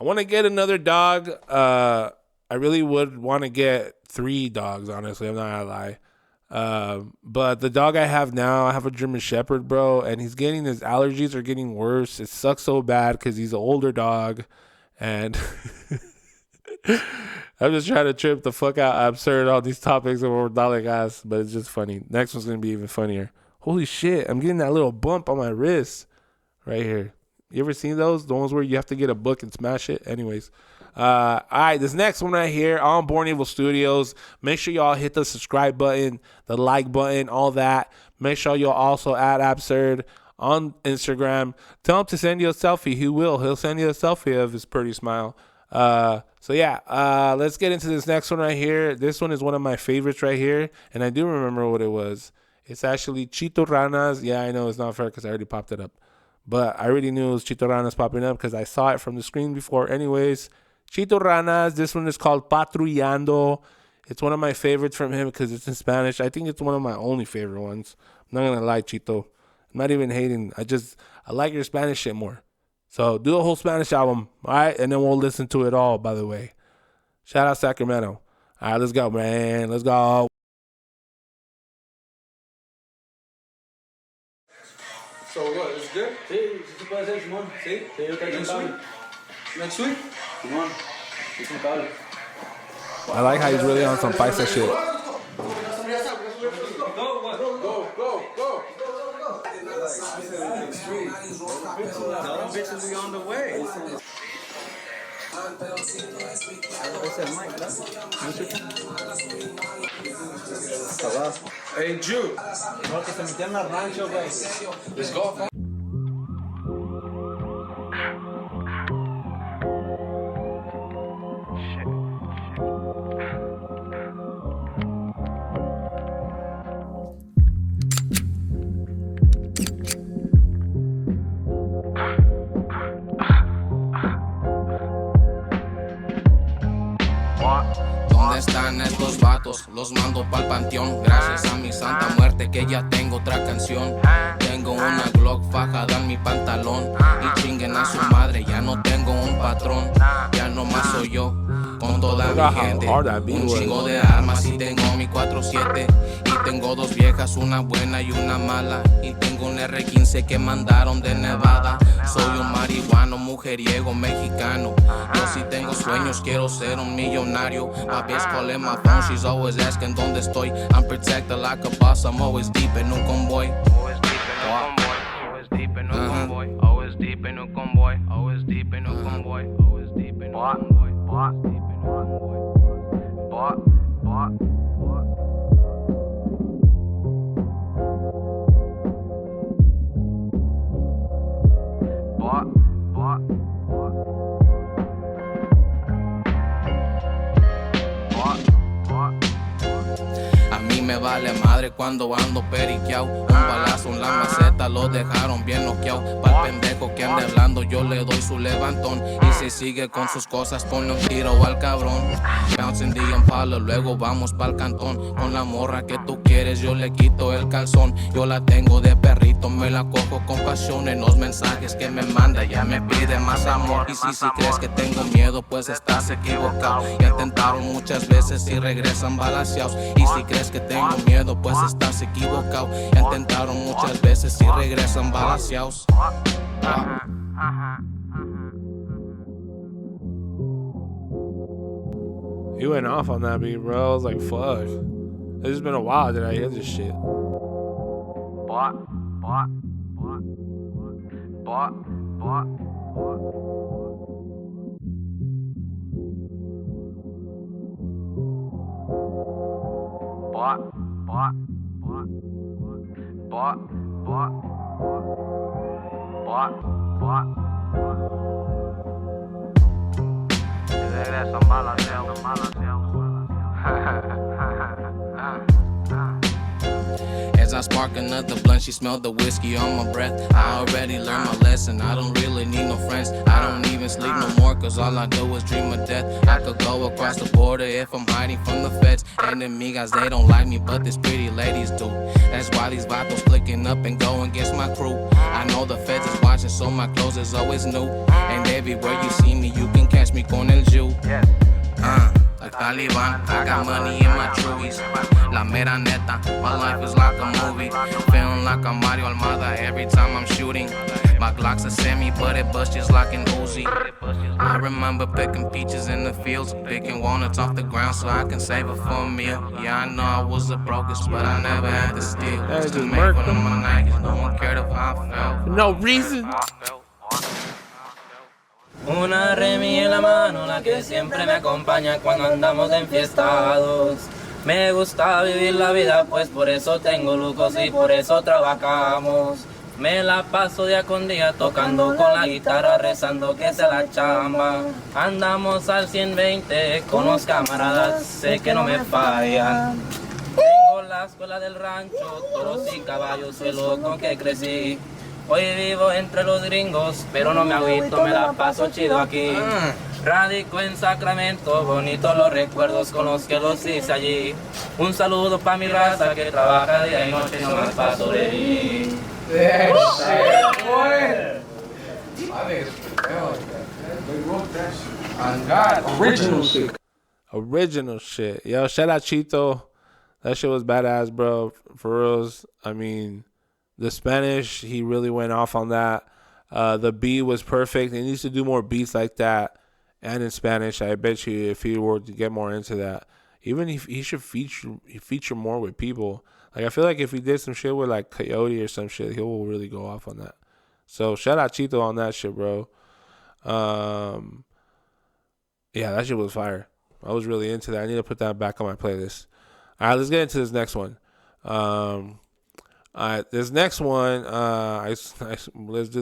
I want to get another dog. I really would want to get 3 dogs, honestly. I'm not going to lie. But the dog I have now, I have a German Shepherd, bro, and his allergies are getting worse. It sucks so bad because he's an older dog, and I'm just trying to trip the fuck out. I'm absurd all these topics and we're like ass, but it's just funny. Next one's gonna be even funnier. Holy shit, I'm getting that little bump on my wrist right here. You ever seen those? The ones where you have to get a book and smash it? Anyways. All right, this next one right here on Born Evil Studios. Make sure y'all hit the subscribe button, the like button, all that. Make sure y'all also add Absurd on Instagram. Tell him to send you a selfie. He will. He'll send you a selfie of his pretty smile. So yeah, let's get into this next one right here. This one is one of my favorites right here, and I do remember what it was. It's actually Chito Rana's. Yeah, I know it's not fair because I already popped it up, but I already knew it was Chito Rana's popping up because I saw it from the screen before. Anyways, Chito Rana's. This one is called Patrullando. It's one of my favorites from him because it's in Spanish. I think it's one of my only favorite ones. I'm not gonna lie, Chito. I'm not even hating. I like your Spanish shit more. So do a whole Spanish album, all right? And then we'll listen to it all, by the way. Shout out Sacramento. All right, let's go, man. Let's go. So what, it's good? Sí, sí se puede hacer, Simón. Sí, sí, yo tengo un cable. Next week? Simón, es un cable. I like how he's really on some paisa shit. Go. No, bitches, we on the way. Hey, Jude. No, que se metieron al rancho, güey. Let's go. ¿Dónde están estos vatos? Los mando pa'l panteón. Gracias a mi santa muerte que ya tengo otra canción. Tengo una Glock fajada en mi pantalón. Y chinguen a su madre, ya no tengo un patrón. Ya no más soy yo, con toda mi gente. Un chingo de armas y tengo mi 4-7. Y tengo 2 viejas, una buena y una mala. Y tengo un R15 que mandaron de Nevada. Soy un marihuano, mujeriego, mexicano. Yo sí tengo sueños, quiero ser un millonario. My bitch calling my phone, she's always asking dónde estoy. I'm protected like a boss, I'm always deep en un convoy. Always deep in un convoy. Always deep in un convoy. Always deep in un convoy. Always deep in un convoy. Always deep in un convoy. A mí me vale madre cuando ando periqueao. Un balazo en la maceta lo dejaron bien noqueao. Pa'l pendejo que ande hablando yo le doy su levantón. Y si sigue con sus cosas ponle un tiro al cabrón. Bouncing the Impala, luego vamos pa'l cantón. Con la morra que tú quieres yo le quito el calzón. Yo la tengo de perrito, me la cojo con pasión. En los mensajes que me manda ya me pide más amor. Y si crees que tengo miedo pues estás equivocado. Ya intentaron muchas veces y regresan balaseados. Y si crees que tengo miedo pues estás equivocado. Ya intentaron muchas veces y regresan balaseados. He went off on that beat, bro. I was like, fuck. It's just been a while that I hear this shit. Regresan balanceados. As I spark another blunt, she smelled the whiskey on my breath. I already learned my lesson, I don't really need no friends. I don't even sleep no more, cause all I do is dream of death. I could go across the border if I'm hiding from the feds. Enemigas, they don't like me, but these pretty ladies do. That's why these vatos clicking up and go against my crew. I know the feds is watching, so my clothes is always new. And everywhere you see me, you can catch Taliban, I got money in my chewies. La mera neta, my life is like a movie. Feeling like I'm Mario Almada every time I'm shooting. My Glock's a semi, but it busts just like an Uzi. I remember picking peaches in the fields, picking walnuts off the ground so I can save it for a meal. Yeah, I know I was the brokest, but I never had to steal. Just To make murk fun of them. my Nikes, no one cared if I felt. No reason. Una Remi en la mano, la que siempre me acompaña cuando andamos de enfiestados. Me gusta vivir la vida, pues por eso tengo lucos y por eso trabajamos. Me la paso día con día tocando con la guitarra, rezando que sea la chamba. Andamos al 120 con los camaradas, sé que no me fallan. Tengo la escuela del rancho, toros y caballos, soy loco que crecí. Hoy vivo entre los gringos, pero no me agüito, me la paso chido aquí. Radico en Sacramento, bonitos los recuerdos con los que los hice allí. Un saludo pa' mi raza que trabaja día y noche nomás pa' sobrevivir. Original shit. Yo, shout out Chito. That shit was badass, bro. For reals. I mean, the Spanish, he really went off on that. The beat was perfect. He needs to do more beats like that. And in Spanish, I bet you if he were to get more into that, even if he should feature more with people. Like, I feel like if he did some shit with like Coyote or some shit, he will really go off on that. So shout out Chito on that shit, bro. Yeah, that shit was fire. I was really into that. I need to put that back on my playlist. All right, let's get into this next one. All right, this next one, let's do